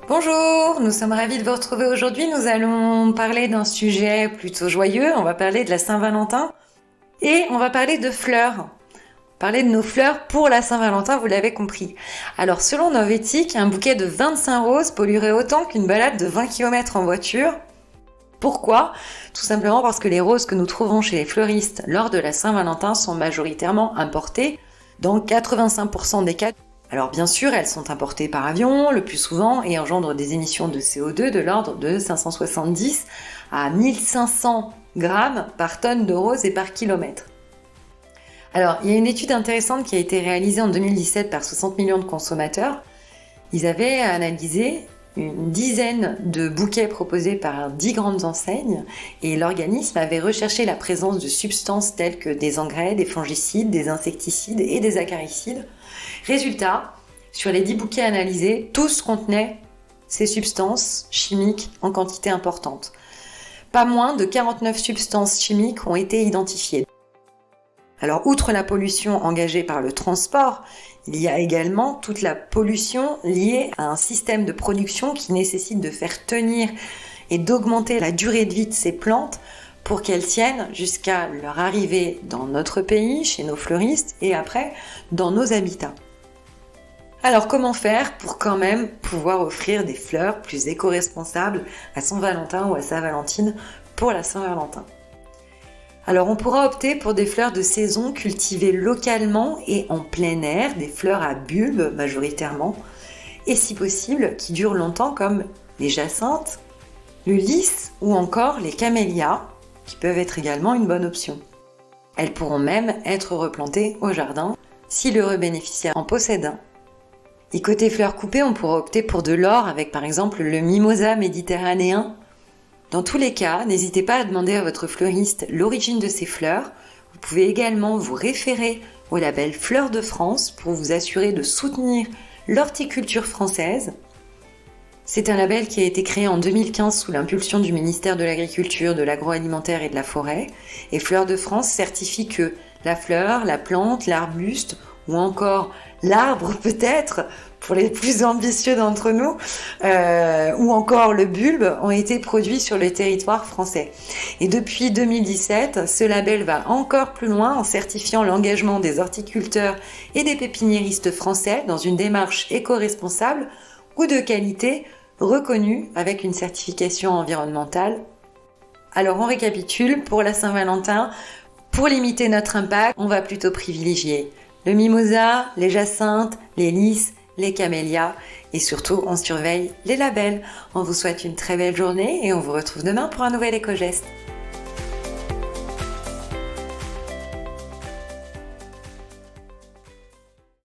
Bonjour, nous sommes ravis de vous retrouver aujourd'hui. Nous allons parler d'un sujet plutôt joyeux. On va parler de la Saint-Valentin et on va parler de fleurs. Parler de nos fleurs pour la Saint-Valentin, vous l'avez compris. Alors, selon Novetic, un bouquet de 25 roses polluerait autant qu'une balade de 20 km en voiture. Pourquoi ? Tout simplement parce que les roses que nous trouvons chez les fleuristes lors de la Saint-Valentin sont majoritairement importées, dans 85% des cas. Alors bien sûr, elles sont importées par avion, le plus souvent, et engendrent des émissions de CO2 de l'ordre de 570 à 1500 grammes par tonne de roses et par kilomètre. Alors, il y a une étude intéressante qui a été réalisée en 2017 par 60 millions de consommateurs. Ils avaient analysé une dizaine de bouquets proposés par 10 grandes enseignes et l'organisme avait recherché la présence de substances telles que des engrais, des fongicides, des insecticides et des acaricides. Résultat, sur les 10 bouquets analysés, tous contenaient ces substances chimiques en quantité importante. Pas moins de 49 substances chimiques ont été identifiées. Alors, outre la pollution engagée par le transport, il y a également toute la pollution liée à un système de production qui nécessite de faire tenir et d'augmenter la durée de vie de ces plantes pour qu'elles tiennent jusqu'à leur arrivée dans notre pays, chez nos fleuristes, et après dans nos habitats. Alors comment faire pour quand même pouvoir offrir des fleurs plus éco-responsables à son Valentin ou à sa Valentine pour la Saint-Valentin ? Alors on pourra opter pour des fleurs de saison cultivées localement et en plein air, des fleurs à bulbes majoritairement, et si possible qui durent longtemps comme les jacinthes, le lys ou encore les camélias, qui peuvent être également une bonne option. Elles pourront même être replantées au jardin si l'heureux bénéficiaire en possède un. Et côté fleurs coupées, on pourra opter pour de l'or avec par exemple le mimosa méditerranéen. Dans tous les cas, n'hésitez pas à demander à votre fleuriste l'origine de ces fleurs. Vous pouvez également vous référer au label Fleurs de France pour vous assurer de soutenir l'horticulture française. C'est un label qui a été créé en 2015 sous l'impulsion du ministère de l'Agriculture, de l'Agroalimentaire et de la Forêt. Et Fleurs de France certifie que la fleur, la plante, l'arbuste ou encore l'arbre peut-être, pour les plus ambitieux d'entre nous, ou encore le bulbe, ont été produits sur le territoire français. Et depuis 2017, ce label va encore plus loin en certifiant l'engagement des horticulteurs et des pépiniéristes français dans une démarche éco-responsable ou de qualité reconnue avec une certification environnementale. Alors on récapitule, pour la Saint-Valentin, pour limiter notre impact, on va plutôt privilégier le mimosa, les jacinthes, les lys, les camélias et surtout on surveille les labels. On vous souhaite une très belle journée et on vous retrouve demain pour un nouvel éco-geste.